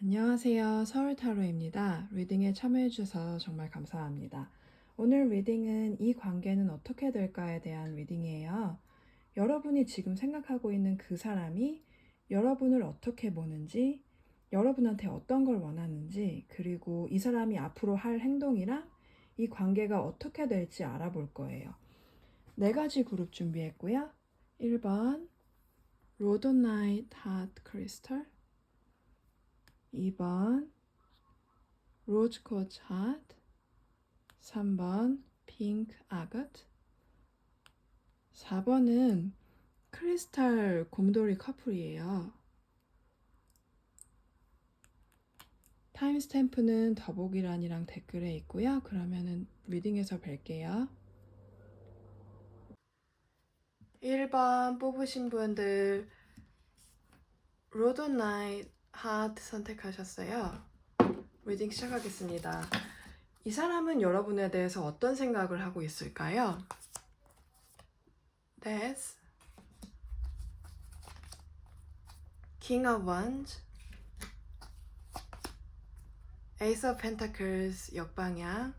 안녕하세요. 서울타로입니다. 리딩에 참여해주셔서 정말 감사합니다. 오늘 리딩은 이 관계는 어떻게 될까에 대한 리딩이에요. 여러분이 지금 생각하고 있는 그 사람이 여러분을 어떻게 보는지, 여러분한테 어떤 걸 원하는지, 그리고 이 사람이 앞으로 할 행동이랑 이 관계가 어떻게 될지 알아볼 거예요. 4가지 그룹 준비했고요. 1번 로도나이트 하트 크리스탈, 2번 로즈 쿼츠 하트, 3번 핑크 아가트, 4번은 크리스탈 곰돌이 커플이에요. 타임스탬프는 더보기란이랑 댓글에 있고요. 그러면은 리딩에서 뵐게요. 1번 뽑으신 분들 로도나이트 하트 선택하셨어요. 리딩 시작하겠습니다. 이 사람은 여러분에 대해서 어떤 생각을 하고 있을까요? Death, King of Wands, Ace of Pentacles 역방향,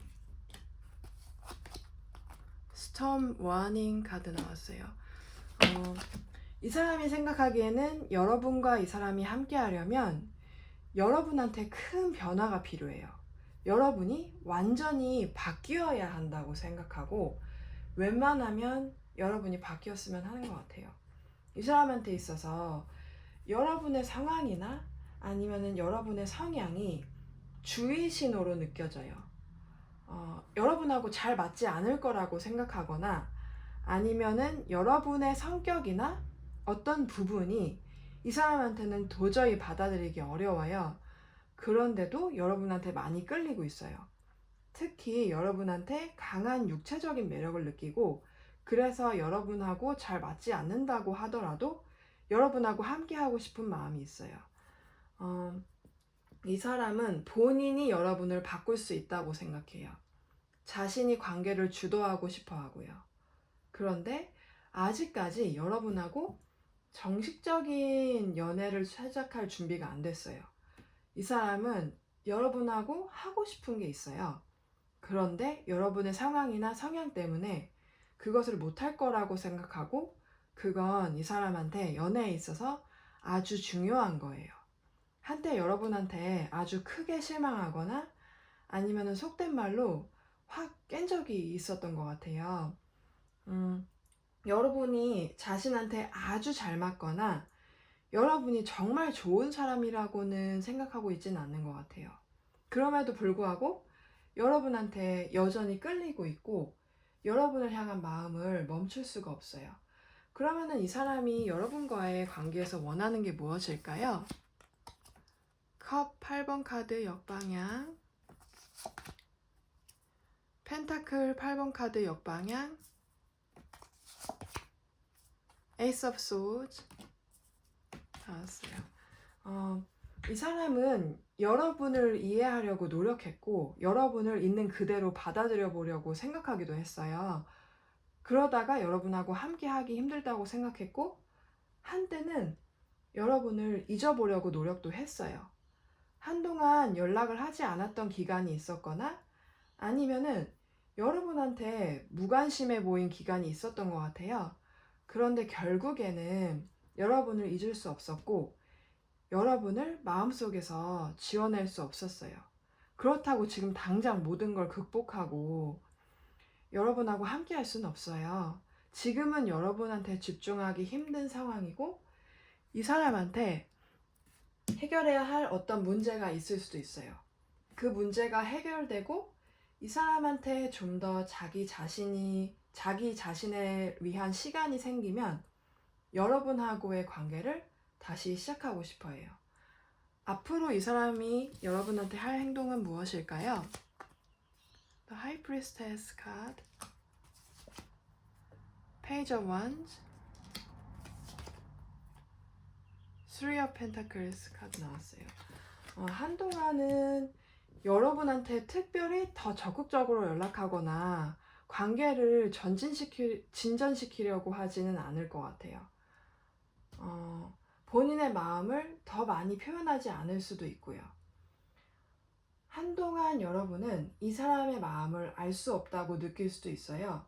Storm Warning 카드 나왔어요. 이 사람이 생각하기에는 여러분과 이 사람이 함께 하려면 여러분한테 큰 변화가 필요해요. 여러분이 완전히 바뀌어야 한다고 생각하고 웬만하면 여러분이 바뀌었으면 하는 것 같아요. 이 사람한테 있어서 여러분의 상황이나 아니면은 여러분의 성향이 주의 신호로 느껴져요. 여러분하고 잘 맞지 않을 거라고 생각하거나 아니면은 여러분의 성격이나 어떤 부분이 이 사람한테는 도저히 받아들이기 어려워요. 그런데도 여러분한테 많이 끌리고 있어요. 특히 여러분한테 강한 육체적인 매력을 느끼고 그래서 여러분하고 잘 맞지 않는다고 하더라도 여러분하고 함께 하고 싶은 마음이 있어요. 이 사람은 본인이 여러분을 바꿀 수 있다고 생각해요. 자신이 관계를 주도하고 싶어 하고요. 그런데 아직까지 여러분하고 정식적인 연애를 시작할 준비가 안 됐어요. 이 사람은 여러분하고 하고 싶은 게 있어요. 그런데 여러분의 상황이나 성향 때문에 그것을 못할 거라고 생각하고 그건 이 사람한테 연애에 있어서 아주 중요한 거예요. 한때 여러분한테 아주 크게 실망하거나 아니면 속된 말로 확 깬 적이 있었던 것 같아요. 여러분이 자신한테 아주 잘 맞거나 여러분이 정말 좋은 사람이라고는 생각하고 있지는 않는 것 같아요. 그럼에도 불구하고 여러분한테 여전히 끌리고 있고 여러분을 향한 마음을 멈출 수가 없어요. 그러면은 이 사람이 여러분과의 관계에서 원하는 게 무엇일까요? 컵 8번 카드 역방향, 펜타클 8번 카드 역방향, 에이스 오브 소즈 나왔어요. 이 사람은 여러분을 이해하려고 노력했고 여러분을 있는 그대로 받아들여 보려고 생각하기도 했어요. 그러다가 여러분하고 함께 하기 힘들다고 생각했고 한때는 여러분을 잊어보려고 노력도 했어요. 한동안 연락을 하지 않았던 기간이 있었거나 아니면은 여러분한테 무관심해 보인 기간이 있었던 것 같아요. 그런데 결국에는 여러분을 잊을 수 없었고 여러분을 마음속에서 지워낼 수 없었어요. 그렇다고 지금 당장 모든 걸 극복하고 여러분하고 함께 할 수는 없어요. 지금은 여러분한테 집중하기 힘든 상황이고 이 사람한테 해결해야 할 어떤 문제가 있을 수도 있어요. 그 문제가 해결되고 이 사람한테 좀 더 자기 자신을 위한 시간이 생기면 여러분하고의 관계를 다시 시작하고 싶어 해요. 앞으로 이 사람이 여러분한테 할 행동은 무엇일까요? The High Priestess card, Page of Wands, Three of Pentacles 카드 나왔어요. 한동안은 여러분한테 특별히 더 적극적으로 연락하거나 관계를 진전시키려고 하지는 않을 것 같아요. 본인의 마음을 더 많이 표현하지 않을 수도 있고요. 한동안 여러분은 이 사람의 마음을 알 수 없다고 느낄 수도 있어요.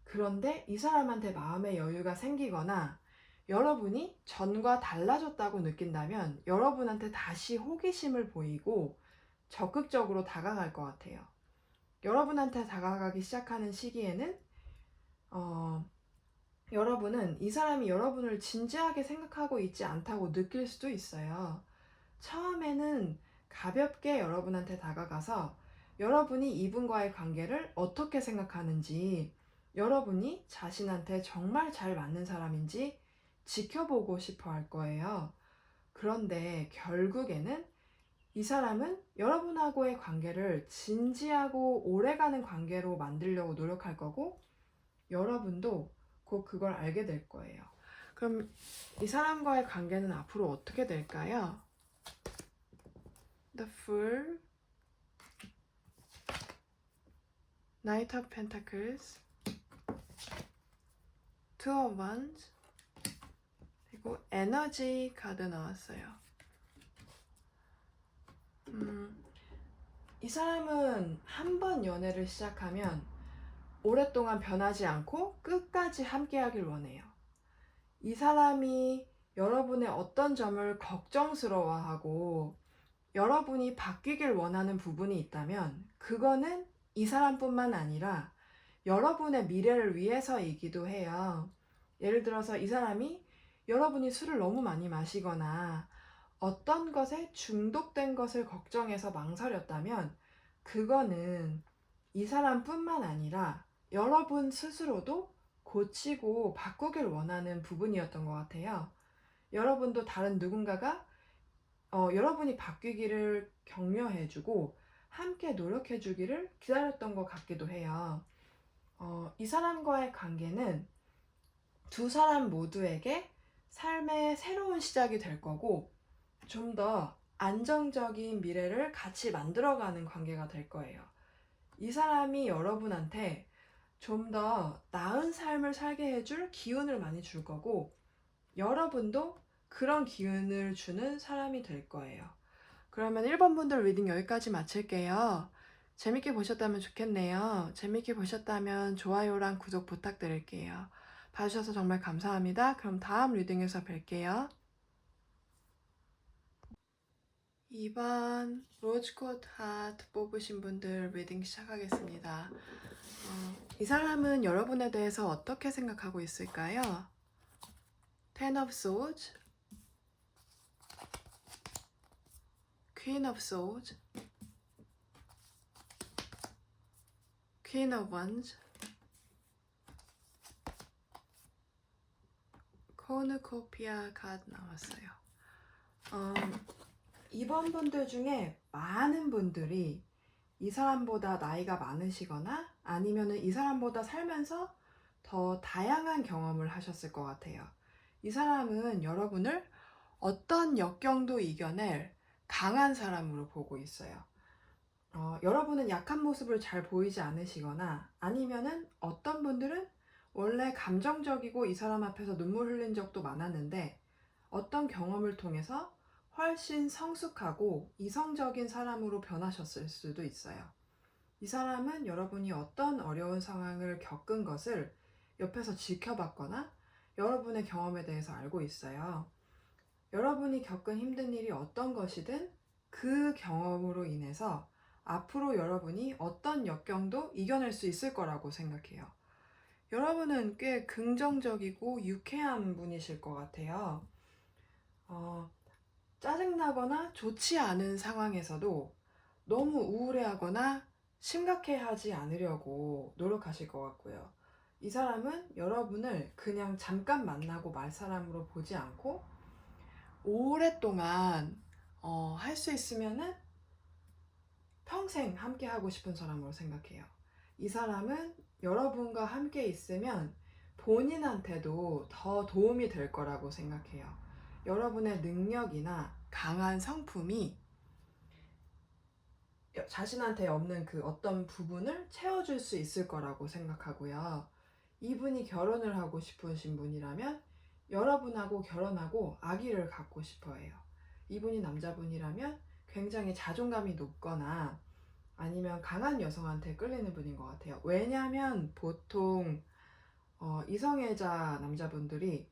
그런데 이 사람한테 마음의 여유가 생기거나 여러분이 전과 달라졌다고 느낀다면 여러분한테 다시 호기심을 보이고 적극적으로 다가갈 것 같아요. 여러분한테 다가가기 시작하는 시기에는 여러분은 이 사람이 여러분을 진지하게 생각하고 있지 않다고 느낄 수도 있어요. 처음에는 가볍게 여러분한테 다가가서 여러분이 이분과의 관계를 어떻게 생각하는지, 여러분이 자신한테 정말 잘 맞는 사람인지 지켜보고 싶어 할 거예요. 그런데 결국에는 이 사람은 여러분하고의 관계를 진지하고 오래가는 관계로 만들려고 노력할 거고, 여러분도 곧 그걸 알게 될 거예요. 그럼 이 사람과의 관계는 앞으로 어떻게 될까요? The Fool, Knight of Pentacles, Two of Wands, 그리고 에너지 카드 나왔어요. 이 사람은 한 번 연애를 시작하면 오랫동안 변하지 않고 끝까지 함께하길 원해요. 이 사람이 여러분의 어떤 점을 걱정스러워하고 여러분이 바뀌길 원하는 부분이 있다면 그거는 이 사람뿐만 아니라 여러분의 미래를 위해서이기도 해요. 예를 들어서 이 사람이 여러분이 술을 너무 많이 마시거나 어떤 것에 중독된 것을 걱정해서 망설였다면 그거는 이 사람뿐만 아니라 여러분 스스로도 고치고 바꾸길 원하는 부분이었던 것 같아요. 여러분도 다른 누군가가 여러분이 바뀌기를 격려해주고 함께 노력해주기를 기다렸던 것 같기도 해요. 이 사람과의 관계는 두 사람 모두에게 삶의 새로운 시작이 될 거고 좀 더 안정적인 미래를 같이 만들어가는 관계가 될 거예요. 이 사람이 여러분한테 좀 더 나은 삶을 살게 해줄 기운을 많이 줄 거고 여러분도 그런 기운을 주는 사람이 될 거예요. 그러면 1번 분들 리딩 여기까지 마칠게요. 재밌게 보셨다면 좋겠네요. 재밌게 보셨다면 좋아요랑 구독 부탁드릴게요. 봐주셔서 정말 감사합니다. 그럼 다음 리딩에서 뵐게요. 2번 로즈코트 하트 뽑으신 분들 리딩 시작하겠습니다. 이 사람은 여러분에 대해서 어떻게 생각하고 있을까요? Ten of Swords, Queen of Swords, Queen of Wands, 코누코피아 카드 나왔어요. 이번 분들 중에 많은 분들이 이 사람보다 나이가 많으시거나 아니면 이 사람보다 살면서 더 다양한 경험을 하셨을 것 같아요. 이 사람은 여러분을 어떤 역경도 이겨낼 강한 사람으로 보고 있어요. 여러분은 약한 모습을 잘 보이지 않으시거나 아니면은 어떤 분들은 원래 감정적이고 이 사람 앞에서 눈물 흘린 적도 많았는데 어떤 경험을 통해서 훨씬 성숙하고 이성적인 사람으로 변하셨을 수도 있어요. 이 사람은 여러분이 어떤 어려운 상황을 겪은 것을 옆에서 지켜봤거나 여러분의 경험에 대해서 알고 있어요. 여러분이 겪은 힘든 일이 어떤 것이든 그 경험으로 인해서 앞으로 여러분이 어떤 역경도 이겨낼 수 있을 거라고 생각해요. 여러분은 꽤 긍정적이고 유쾌한 분이실 것 같아요. 짜증나거나 좋지 않은 상황에서도 너무 우울해하거나 심각해하지 않으려고 노력하실 것 같고요. 이 사람은 여러분을 그냥 잠깐 만나고 말 사람으로 보지 않고 오랫동안 할 수 있으면은 평생 함께 하고 싶은 사람으로 생각해요. 이 사람은 여러분과 함께 있으면 본인한테도 더 도움이 될 거라고 생각해요. 여러분의 능력이나 강한 성품이 자신한테 없는 그 어떤 부분을 채워줄 수 있을 거라고 생각하고요. 이분이 결혼을 하고 싶으신 분이라면 여러분하고 결혼하고 아기를 갖고 싶어 해요. 이분이 남자분이라면 굉장히 자존감이 높거나 아니면 강한 여성한테 끌리는 분인 것 같아요. 왜냐하면 보통 이성애자 남자분들이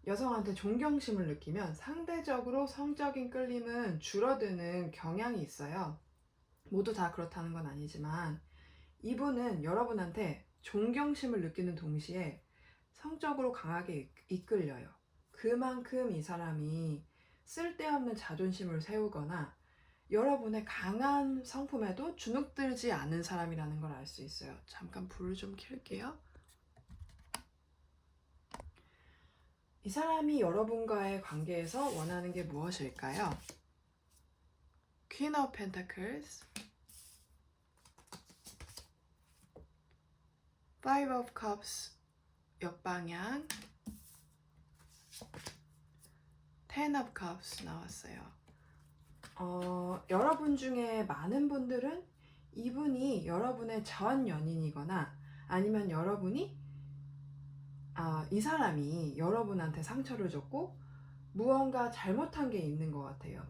여성한테 존경심을 느끼면 상대적으로 성적인 끌림은 줄어드는 경향이 있어요. 모두 다 그렇다는 건 아니지만 이분은 여러분한테 존경심을 느끼는 동시에 성적으로 강하게 이끌려요. 그만큼 이 사람이 쓸데없는 자존심을 세우거나 여러분의 강한 성품에도 주눅들지 않은 사람이라는 걸 알 수 있어요. 잠깐 불을 좀 켤게요. 이 사람이 여러분과의 관계에서 원하는 게 무엇일까요? Queen of Pentacles, Five of Cups 역방향, Ten of Cups 나왔어요. 여러분 중에 많은 분들은 이분이 여러분의 전 연인이거나 아니면 이 사람이 여러분한테 상처를 줬고 무언가 잘못한 게 있는 것 같아요.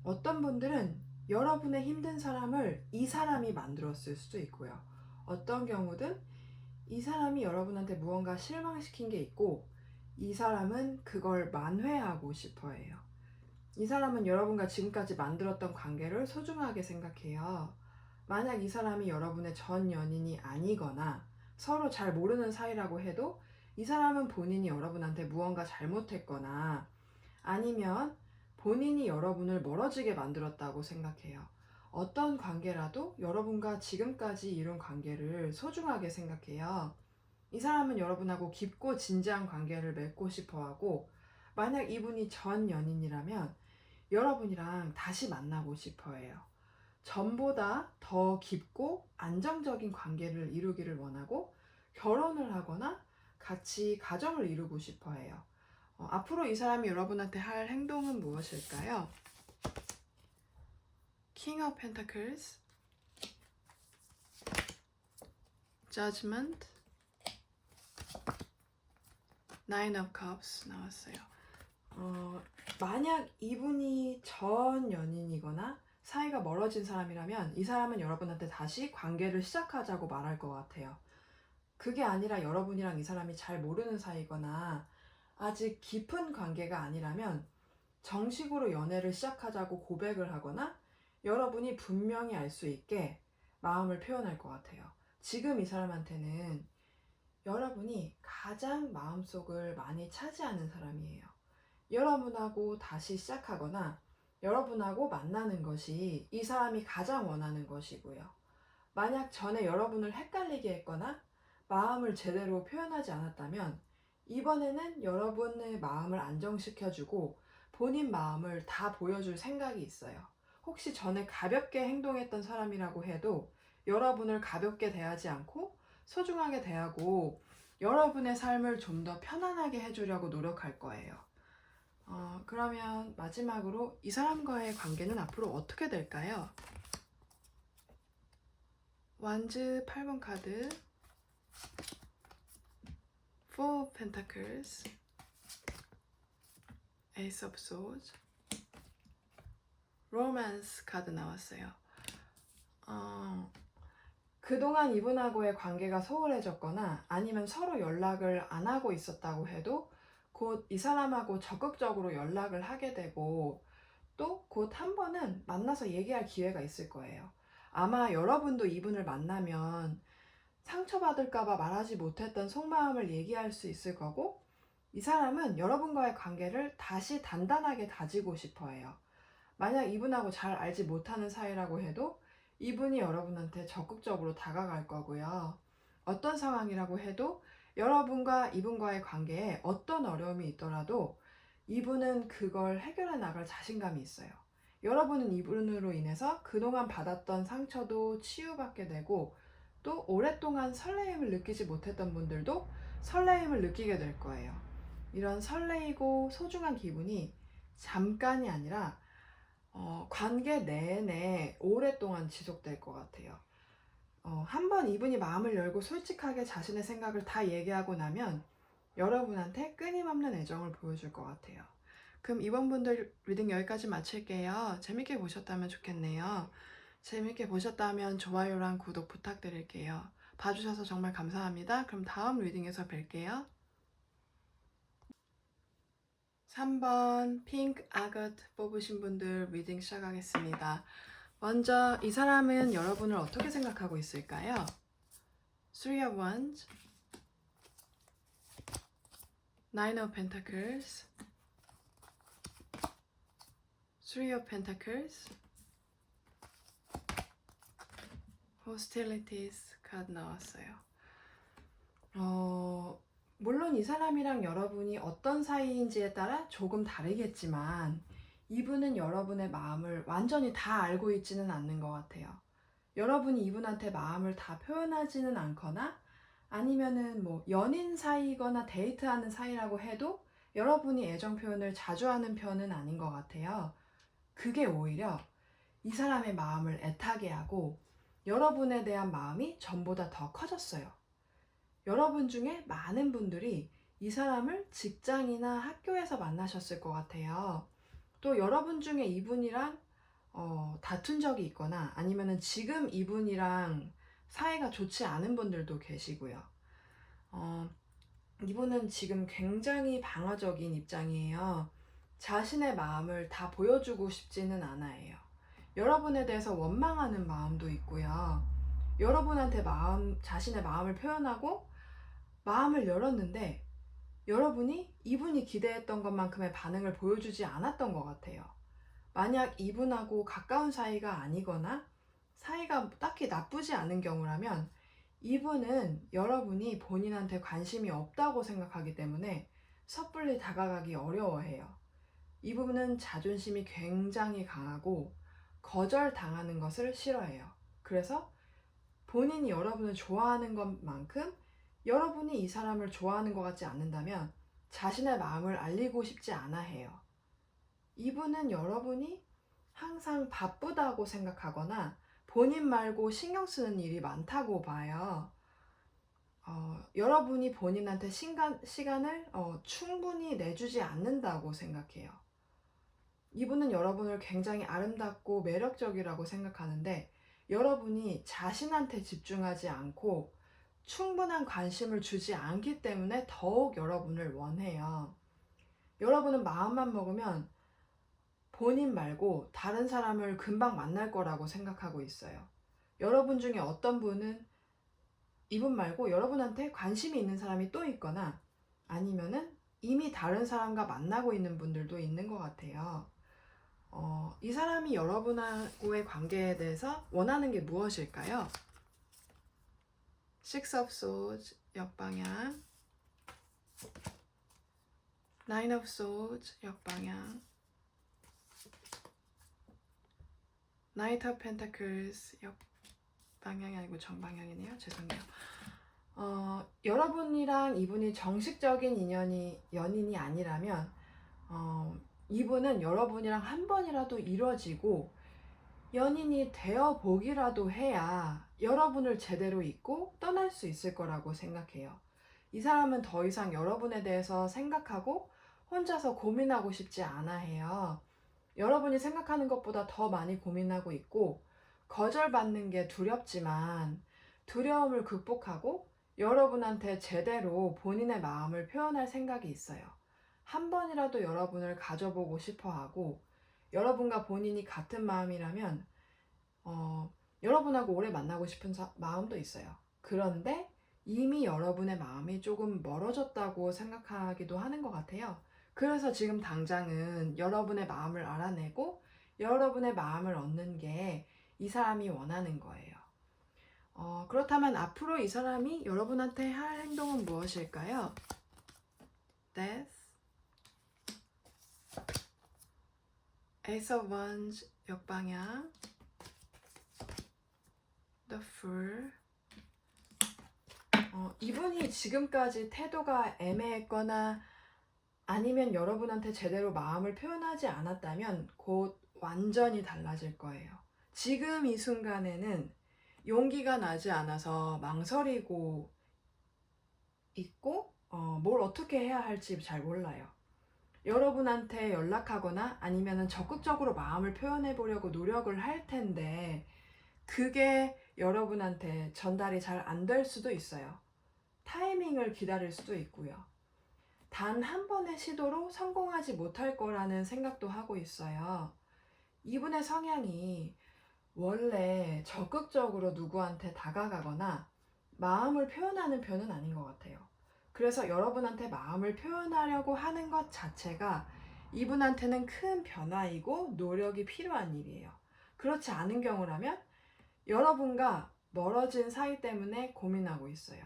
어떤 분들은 여러분의 힘든 사람을 이 사람이 만들었을 수도 있고요. 어떤 경우든 이 사람이 여러분한테 무언가 실망시킨 게 있고 이 사람은 그걸 만회하고 싶어 해요. 이 사람은 여러분과 지금까지 만들었던 관계를 소중하게 생각해요. 만약 이 사람이 여러분의 전 연인이 아니거나 서로 잘 모르는 사이라고 해도 이 사람은 본인이 여러분한테 무언가 잘못했거나 아니면 본인이 여러분을 멀어지게 만들었다고 생각해요. 어떤 관계라도 여러분과 지금까지 이룬 관계를 소중하게 생각해요. 이 사람은 여러분하고 깊고 진지한 관계를 맺고 싶어 하고 만약 이분이 전 연인이라면 여러분이랑 다시 만나고 싶어 해요. 전보다 더 깊고 안정적인 관계를 이루기를 원하고 결혼을 하거나 같이 가정을 이루고 싶어 해요. 앞으로 이 사람이 여러분한테 할 행동은 무엇일까요? King of Pentacles, Judgment, Nine of Cups 나왔어요. 만약 이분이 전 연인이거나 사이가 멀어진 사람이라면 이 사람은 여러분한테 다시 관계를 시작하자고 말할 것 같아요. 그게 아니라 여러분이랑 이 사람이 잘 모르는 사이거나 아직 깊은 관계가 아니라면 정식으로 연애를 시작하자고 고백을 하거나 여러분이 분명히 알 수 있게 마음을 표현할 것 같아요. 지금 이 사람한테는 여러분이 가장 마음속을 많이 차지하는 사람이에요. 여러분하고 다시 시작하거나 여러분하고 만나는 것이 이 사람이 가장 원하는 것이고요. 만약 전에 여러분을 헷갈리게 했거나 마음을 제대로 표현하지 않았다면 이번에는 여러분의 마음을 안정시켜주고 본인 마음을 다 보여줄 생각이 있어요. 혹시 전에 가볍게 행동했던 사람이라고 해도 여러분을 가볍게 대하지 않고 소중하게 대하고 여러분의 삶을 좀 더 편안하게 해주려고 노력할 거예요. 그러면 마지막으로 이 사람과의 관계는 앞으로 어떻게 될까요? 완즈 8번 카드, Four of Pentacles, Ace of Swords, Romance 카드 나왔어요. 그동안 이분하고의 관계가 소홀해졌거나 아니면 서로 연락을 안 하고 있었다고 해도 곧 이 사람하고 적극적으로 연락을 하게 되고 또 곧 한 번은 만나서 얘기할 기회가 있을 거예요. 아마 여러분도 이분을 만나면 상처받을까봐 말하지 못했던 속마음을 얘기할 수 있을 거고 이 사람은 여러분과의 관계를 다시 단단하게 다지고 싶어 해요. 만약 이분하고 잘 알지 못하는 사이라고 해도 이분이 여러분한테 적극적으로 다가갈 거고요. 어떤 상황이라고 해도 여러분과 이분과의 관계에 어떤 어려움이 있더라도 이분은 그걸 해결해 나갈 자신감이 있어요. 여러분은 이분으로 인해서 그동안 받았던 상처도 치유받게 되고 또 오랫동안 설레임을 느끼지 못했던 분들도 설레임을 느끼게 될 거예요. 이런 설레이고 소중한 기분이 잠깐이 아니라 관계 내내 오랫동안 지속될 것 같아요. 한번 이분이 마음을 열고 솔직하게 자신의 생각을 다 얘기하고 나면 여러분한테 끊임없는 애정을 보여줄 것 같아요. 그럼 이번 분들 리딩 여기까지 마칠게요. 재밌게 보셨다면 좋겠네요. 재밌게 보셨다면 좋아요랑 구독 부탁드릴게요. 봐주셔서 정말 감사합니다. 그럼 다음 리딩에서 뵐게요. 3번 핑크 아것 뽑으신 분들 리딩 시작하겠습니다. 먼저 이 사람은 여러분을 어떻게 생각하고 있을까요? Three of Wands, Nine of Pentacles, Three of Pentacles, Hostilities 카드 나왔어요. 물론 이 사람이랑 여러분이 어떤 사이인지에 따라 조금 다르겠지만 이분은 여러분의 마음을 완전히 다 알고 있지는 않는 것 같아요. 여러분이 이분한테 마음을 다 표현하지는 않거나 아니면은 뭐 연인 사이거나 데이트하는 사이라고 해도 여러분이 애정 표현을 자주 하는 편은 아닌 것 같아요. 그게 오히려 이 사람의 마음을 애타게 하고 여러분에 대한 마음이 전보다 더 커졌어요. 여러분 중에 많은 분들이 이 사람을 직장이나 학교에서 만나셨을 것 같아요. 또 여러분 중에 이분이랑 다툰 적이 있거나 아니면은 지금 이분이랑 사이가 좋지 않은 분들도 계시고요. 이분은 지금 굉장히 방어적인 입장이에요. 자신의 마음을 다 보여주고 싶지는 않아요. 여러분에 대해서 원망하는 마음도 있고요. 여러분한테 자신의 마음을 표현하고 마음을 열었는데 여러분이 이분이 기대했던 것만큼의 반응을 보여주지 않았던 것 같아요. 만약 이분하고 가까운 사이가 아니거나 사이가 딱히 나쁘지 않은 경우라면 이분은 여러분이 본인한테 관심이 없다고 생각하기 때문에 섣불리 다가가기 어려워해요. 이분은 자존심이 굉장히 강하고 거절당하는 것을 싫어해요. 그래서 본인이 여러분을 좋아하는 것만큼 여러분이 이 사람을 좋아하는 것 같지 않는다면 자신의 마음을 알리고 싶지 않아 해요. 이분은 여러분이 항상 바쁘다고 생각하거나 본인 말고 신경 쓰는 일이 많다고 봐요. 여러분이 본인한테 시간을 충분히 내주지 않는다고 생각해요. 이분은 여러분을 굉장히 아름답고 매력적이라고 생각하는데 여러분이 자신한테 집중하지 않고 충분한 관심을 주지 않기 때문에 더욱 여러분을 원해요. 여러분은 마음만 먹으면 본인 말고 다른 사람을 금방 만날 거라고 생각하고 있어요. 여러분 중에 어떤 분은 이분 말고 여러분한테 관심이 있는 사람이 또 있거나 아니면은 이미 다른 사람과 만나고 있는 분들도 있는 것 같아요. 이 사람이 여러분하고의 관계에 대해서 원하는 게 무엇일까요? Six of Swords 역방향, Nine of Swords 역방향, Knight of Pentacles 역방향이 아니고 정방향이네요. 죄송해요. 여러분이랑 이분이 정식적인 연인이 아니라면 이분은 여러분이랑 한 번이라도 이루어지고 연인이 되어 보기라도 해야 여러분을 제대로 잊고 떠날 수 있을 거라고 생각해요. 이 사람은 더 이상 여러분에 대해서 생각하고 혼자서 고민하고 싶지 않아 해요. 여러분이 생각하는 것보다 더 많이 고민하고 있고 거절받는 게 두렵지만 두려움을 극복하고 여러분한테 제대로 본인의 마음을 표현할 생각이 있어요. 한 번이라도 여러분을 가져보고 싶어 하고 여러분과 본인이 같은 마음이라면 여러분하고 오래 만나고 싶은 마음도 있어요. 그런데 이미 여러분의 마음이 조금 멀어졌다고 생각하기도 하는 것 같아요. 그래서 지금 당장은 여러분의 마음을 알아내고 여러분의 마음을 얻는 게 이 사람이 원하는 거예요. 그렇다면 앞으로 이 사람이 여러분한테 할 행동은 무엇일까요? Death, Ace of Wands 역방향, The Fool. 이분이 지금까지 태도가 애매했거나 아니면 여러분한테 제대로 마음을 표현하지 않았다면 곧 완전히 달라질 거예요. 지금 이 순간에는 용기가 나지 않아서 망설이고 있고 뭘 어떻게 해야 할지 잘 몰라요. 여러분한테 연락하거나 아니면은 적극적으로 마음을 표현해 보려고 노력을 할 텐데 그게 여러분한테 전달이 잘 안 될 수도 있어요. 타이밍을 기다릴 수도 있고요. 단 한 번의 시도로 성공하지 못할 거라는 생각도 하고 있어요. 이분의 성향이 원래 적극적으로 누구한테 다가가거나 마음을 표현하는 편은 아닌 것 같아요. 그래서 여러분한테 마음을 표현하려고 하는 것 자체가 이분한테는 큰 변화이고 노력이 필요한 일이에요. 그렇지 않은 경우라면 여러분과 멀어진 사이 때문에 고민하고 있어요.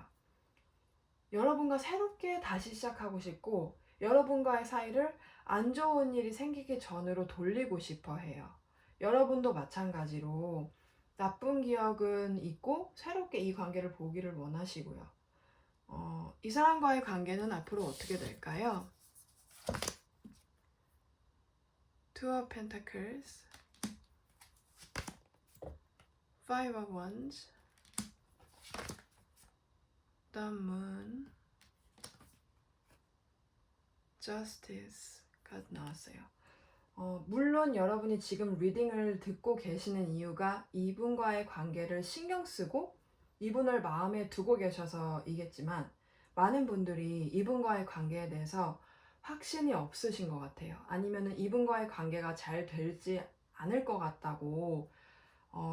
여러분과 새롭게 다시 시작하고 싶고 여러분과의 사이를 안 좋은 일이 생기기 전으로 돌리고 싶어 해요. 여러분도 마찬가지로 나쁜 기억은 잊고 새롭게 이 관계를 보기를 원하시고요. 이 사람과의 관계는 앞으로 어떻게 될까요? Two of Pentacles, Five of Wands, The Moon, Justice가 나왔어요. 물론 여러분이 지금 리딩을 듣고 계시는 이유가 이분과의 관계를 신경 쓰고 이분을 마음에 두고 계셔서이겠지만 많은 분들이 이분과의 관계에 대해서 확신이 없으신 것 같아요. 아니면은 이분과의 관계가 잘 되지 않을 것 같다고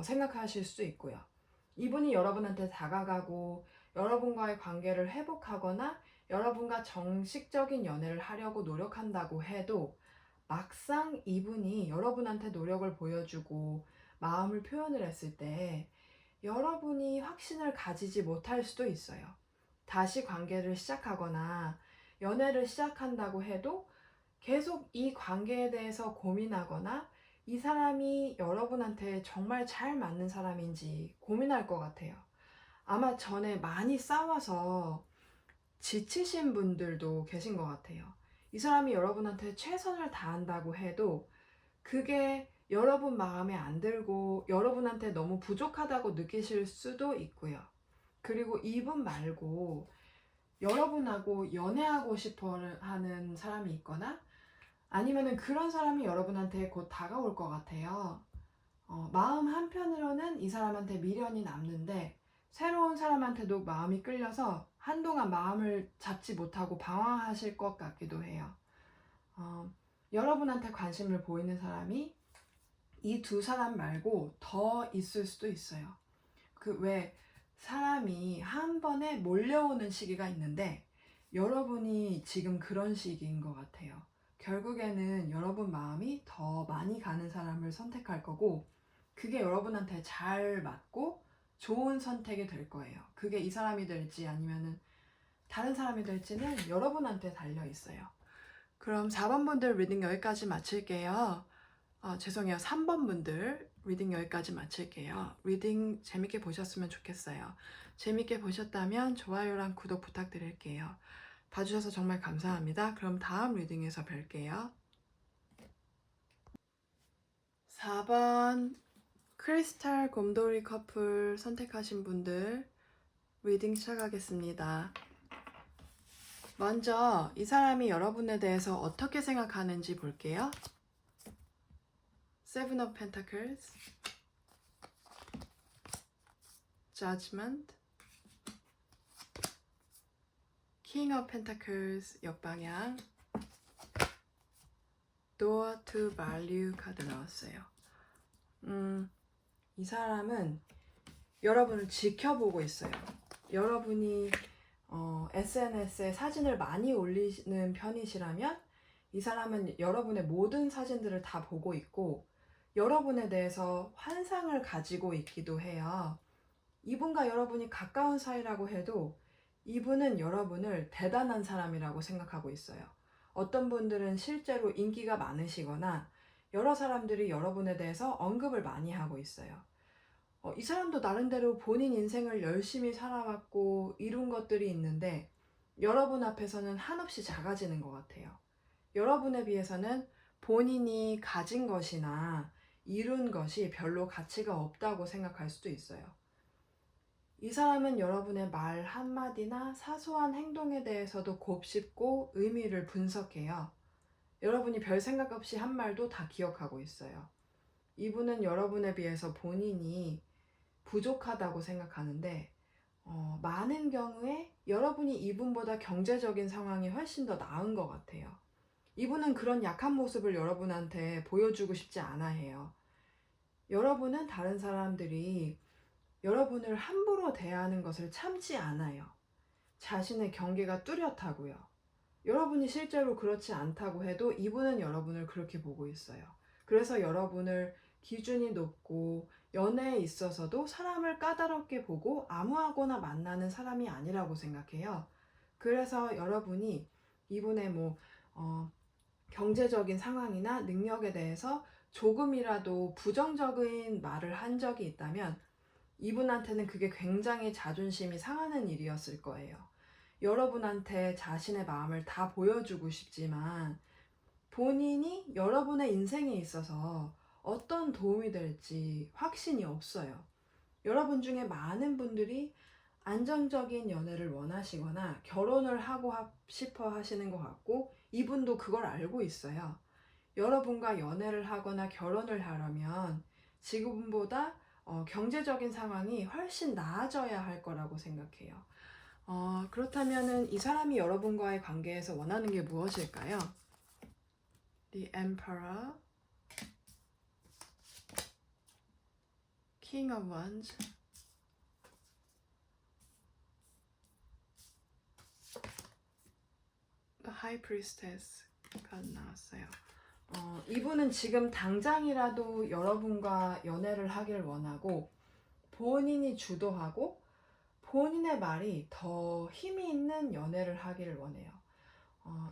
생각하실 수도 있고요. 이분이 여러분한테 다가가고 여러분과의 관계를 회복하거나 여러분과 정식적인 연애를 하려고 노력한다고 해도 막상 이분이 여러분한테 노력을 보여주고 마음을 표현을 했을 때 여러분이 확신을 가지지 못할 수도 있어요. 다시 관계를 시작하거나 연애를 시작한다고 해도 계속 이 관계에 대해서 고민하거나 이 사람이 여러분한테 정말 잘 맞는 사람인지 고민할 것 같아요. 아마 전에 많이 싸워서 지치신 분들도 계신 것 같아요. 이 사람이 여러분한테 최선을 다한다고 해도 그게 여러분 마음에 안 들고 여러분한테 너무 부족하다고 느끼실 수도 있고요. 그리고 이분 말고 여러분하고 연애하고 싶어 하는 사람이 있거나 아니면은 그런 사람이 여러분한테 곧 다가올 것 같아요. 마음 한편으로는 이 사람한테 미련이 남는데 새로운 사람한테도 마음이 끌려서 한동안 마음을 잡지 못하고 방황하실 것 같기도 해요. 여러분한테 관심을 보이는 사람이 이 두 사람 말고 더 있을 수도 있어요. 왜 사람이 한 번에 몰려오는 시기가 있는데 여러분이 지금 그런 시기인 것 같아요. 결국에는 여러분 마음이 더 많이 가는 사람을 선택할 거고 그게 여러분한테 잘 맞고 좋은 선택이 될 거예요. 그게 이 사람이 될지 아니면은 다른 사람이 될지는 여러분한테 달려 있어요. 그럼 4번 분들 리딩 여기까지 마칠게요. 죄송해요. 3번 분들 리딩 여기까지 마칠게요. 리딩 재밌게 보셨으면 좋겠어요. 재밌게 보셨다면 좋아요랑 구독 부탁드릴게요. 봐주셔서 정말 감사합니다. 그럼 다음 리딩에서 뵐게요. 4번 크리스탈 곰돌이 커플 선택하신 분들 리딩 시작하겠습니다. 먼저 이 사람이 여러분에 대해서 어떻게 생각하는지 볼게요. Seven of Pentacles, Judgment, King of Pentacles 역방향, Door to Value 카드 나왔어요. 이 사람은 여러분을 지켜보고 있어요. 여러분이 SNS에 사진을 많이 올리는 편이시라면 이 사람은 여러분의 모든 사진들을 다 보고 있고 여러분에 대해서 환상을 가지고 있기도 해요. 이분과 여러분이 가까운 사이라고 해도 이분은 여러분을 대단한 사람이라고 생각하고 있어요. 어떤 분들은 실제로 인기가 많으시거나 여러 사람들이 여러분에 대해서 언급을 많이 하고 있어요. 이 사람도 나름대로 본인 인생을 열심히 살아왔고 이룬 것들이 있는데 여러분 앞에서는 한없이 작아지는 것 같아요. 여러분에 비해서는 본인이 가진 것이나 이룬 것이 별로 가치가 없다고 생각할 수도 있어요. 이 사람은 여러분의 말 한마디나 사소한 행동에 대해서도 곱씹고 의미를 분석해요. 여러분이 별 생각 없이 한 말도 다 기억하고 있어요. 이분은 여러분에 비해서 본인이 부족하다고 생각하는데 많은 경우에 여러분이 이분보다 경제적인 상황이 훨씬 더 나은 것 같아요. 이분은 그런 약한 모습을 여러분한테 보여주고 싶지 않아 해요. 여러분은 다른 사람들이 여러분을 함부로 대하는 것을 참지 않아요. 자신의 경계가 뚜렷하고요. 여러분이 실제로 그렇지 않다고 해도 이분은 여러분을 그렇게 보고 있어요. 그래서 여러분을 기준이 높고 연애에 있어서도 사람을 까다롭게 보고 아무하고나 만나는 사람이 아니라고 생각해요. 그래서 여러분이 이분의 경제적인 상황이나 능력에 대해서 조금이라도 부정적인 말을 한 적이 있다면 이분한테는 그게 굉장히 자존심이 상하는 일이었을 거예요. 여러분한테 자신의 마음을 다 보여주고 싶지만 본인이 여러분의 인생에 있어서 어떤 도움이 될지 확신이 없어요. 여러분 중에 많은 분들이 안정적인 연애를 원하시거나 결혼을 하고 싶어 하시는 것 같고 이분도 그걸 알고 있어요. 여러분과 연애를 하거나 결혼을 하려면 지금보다 경제적인 상황이 훨씬 나아져야 할 거라고 생각해요. 그렇다면은 이 사람이 여러분과의 관계에서 원하는 게 무엇일까요? The Emperor, King of Wands, The High Priestess가 나왔어요. 이분은 지금 당장이라도 여러분과 연애를 하길 원하고 본인이 주도하고 본인의 말이 더 힘이 있는 연애를 하기를 원해요.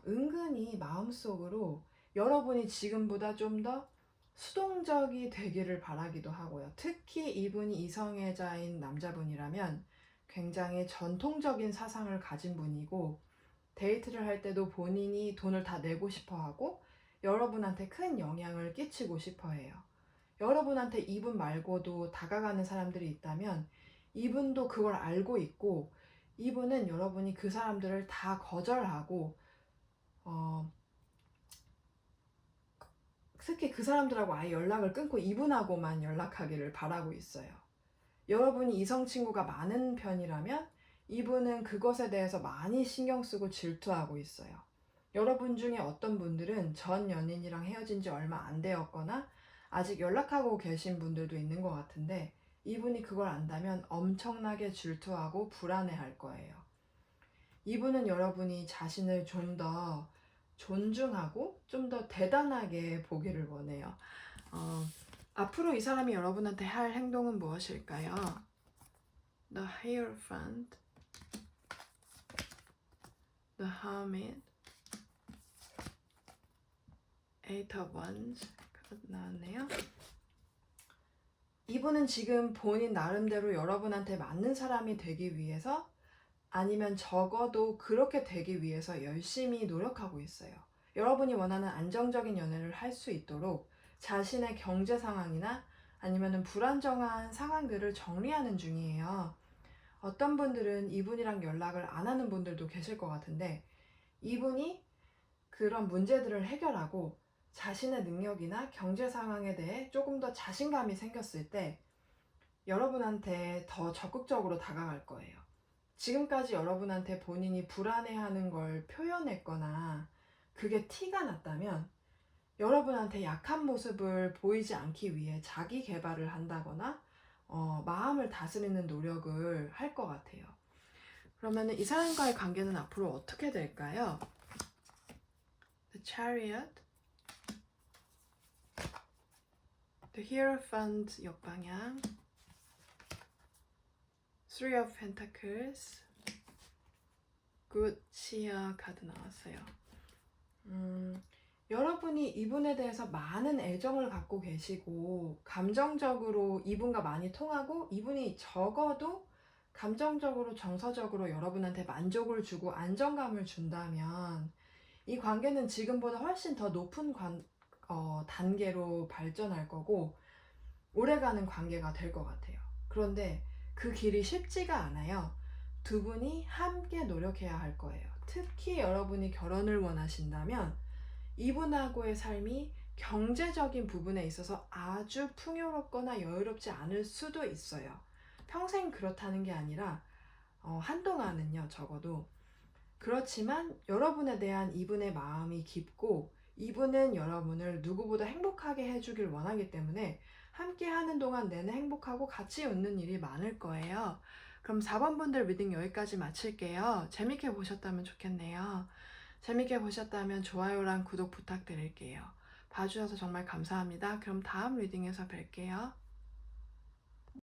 은근히 마음속으로 여러분이 지금보다 좀 더 수동적이 되기를 바라기도 하고요. 특히 이분이 이성애자인 남자분이라면 굉장히 전통적인 사상을 가진 분이고 데이트를 할 때도 본인이 돈을 다 내고 싶어 하고 여러분한테 큰 영향을 끼치고 싶어 해요. 여러분한테 이분 말고도 다가가는 사람들이 있다면 이분도 그걸 알고 있고 이분은 여러분이 그 사람들을 다 거절하고 특히 그 사람들하고 아예 연락을 끊고 이분하고만 연락하기를 바라고 있어요. 여러분이 이성 친구가 많은 편이라면 이분은 그것에 대해서 많이 신경 쓰고 질투하고 있어요. 여러분 중에 어떤 분들은 전 연인이랑 헤어진 지 얼마 안 되었거나 아직 연락하고 계신 분들도 있는 것 같은데 이분이 그걸 안다면 엄청나게 질투하고 불안해할 거예요. 이분은 여러분이 자신을 좀 더 존중하고 좀 더 대단하게 보기를 원해요. 앞으로 이 사람이 여러분한테 할 행동은 무엇일까요? The Hierophant, The Hermit, Eight of Wands 나왔네요. 이분은 지금 본인 나름대로 여러분한테 맞는 사람이 되기 위해서 아니면 적어도 그렇게 되기 위해서 열심히 노력하고 있어요. 여러분이 원하는 안정적인 연애를 할 수 있도록 자신의 경제 상황이나 아니면 불안정한 상황들을 정리하는 중이에요. 어떤 분들은 이분이랑 연락을 안 하는 분들도 계실 것 같은데 이분이 그런 문제들을 해결하고 자신의 능력이나 경제 상황에 대해 조금 더 자신감이 생겼을 때 여러분한테 더 적극적으로 다가갈 거예요. 지금까지 여러분한테 본인이 불안해하는 걸 표현했거나 그게 티가 났다면 여러분한테 약한 모습을 보이지 않기 위해 자기 개발을 한다거나 마음을 다스리는 노력을 할 것 같아요. 그러면 이 사람과의 관계는 앞으로 어떻게 될까요? The Chariot, The Hierophant 역방향, Three of Pentacles, Good Cheer 카드 나왔어요. 여러분이 이분에 대해서 많은 애정을 갖고 계시고 감정적으로 이분과 많이 통하고 이분이 적어도 감정적으로 정서적으로 여러분한테 만족을 주고 안정감을 준다면 이 관계는 지금보다 훨씬 더 높은 단계로 발전할 거고 오래가는 관계가 될 것 같아요. 그런데 그 길이 쉽지가 않아요. 두 분이 함께 노력해야 할 거예요. 특히 여러분이 결혼을 원하신다면 이분하고의 삶이 경제적인 부분에 있어서 아주 풍요롭거나 여유롭지 않을 수도 있어요. 평생 그렇다는 게 아니라 한동안은요, 적어도. 그렇지만 여러분에 대한 이분의 마음이 깊고 이분은 여러분을 누구보다 행복하게 해주길 원하기 때문에 함께 하는 동안 내내 행복하고 같이 웃는 일이 많을 거예요. 그럼 4번 분들 리딩 여기까지 마칠게요. 재밌게 보셨다면 좋겠네요. 재밌게 보셨다면 좋아요랑 구독 부탁드릴게요. 봐주셔서 정말 감사합니다. 그럼 다음 리딩에서 뵐게요.